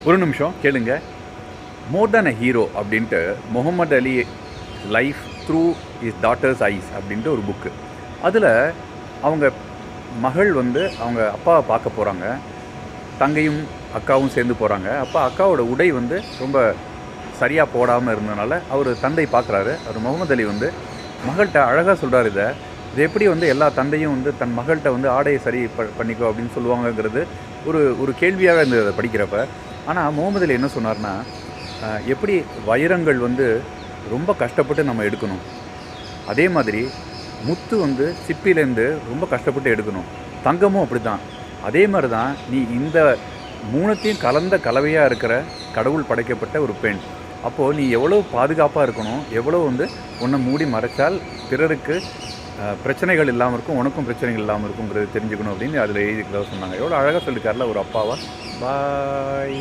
ஒரு நிமிஷம் கேளுங்க. மோர் தேன் அ ஹீரோ அப்படின்ட்டு Muhammad Ali life through his daughter's eyes அப்படின்ட்டு ஒரு புக்கு. அதில் அவங்க மகள் வந்து அவங்க அப்பாவை பார்க்க போகிறாங்க. தங்கையும் அக்காவும் சேர்ந்து போகிறாங்க. அப்போ அக்காவோட உடை வந்து ரொம்ப சரியாக போடாமல் இருந்ததுனால அவர் தந்தை பார்க்குறாரு. அவர் முகமது அலி வந்து மகள்கிட்ட அழகாக சொல்கிறார், இது எப்படி வந்து எல்லா தந்தையும் வந்து தன் மகள்கிட்ட வந்து ஆடையை சரி பண்ணிக்கோ அப்படின்னு சொல்லுவாங்கங்கிறது ஒரு கேள்வியாக இருந்தது அதை படிக்கிறப்ப. ஆனால் முகமது அலி என்ன சொன்னார்னா, எப்படி வைரங்கள் வந்து ரொம்ப கஷ்டப்பட்டு நம்ம எடுக்கணும், அதே மாதிரி முத்து வந்து சிப்பிலேருந்து ரொம்ப கஷ்டப்பட்டு எடுக்கணும், தங்கமும் அப்படி தான். அதே மாதிரி தான் நீ இந்த மூணுத்தையும் கலந்த கலவையாக இருக்கிற கடவுள் படைக்கப்பட்ட ஒரு பெண். அப்போது நீ எவ்வளோ பாதுகாப்பாக இருக்கணும், எவ்வளோ வந்து உன்னை மூடி மறைச்சால் பிறருக்கு பிரச்சனைகள் இல்லாமல் இருக்கும், உனக்கும் பிரச்சனைகள் இல்லாமல் இருக்குங்கிறது தெரிஞ்சுக்கணும் அப்படின்னு அதில் எழுதிக்கிறதா சொன்னாங்க. எவ்வளோ அழகாக சொல்லியிருக்காருல ஒரு அப்பாவா. பாய்.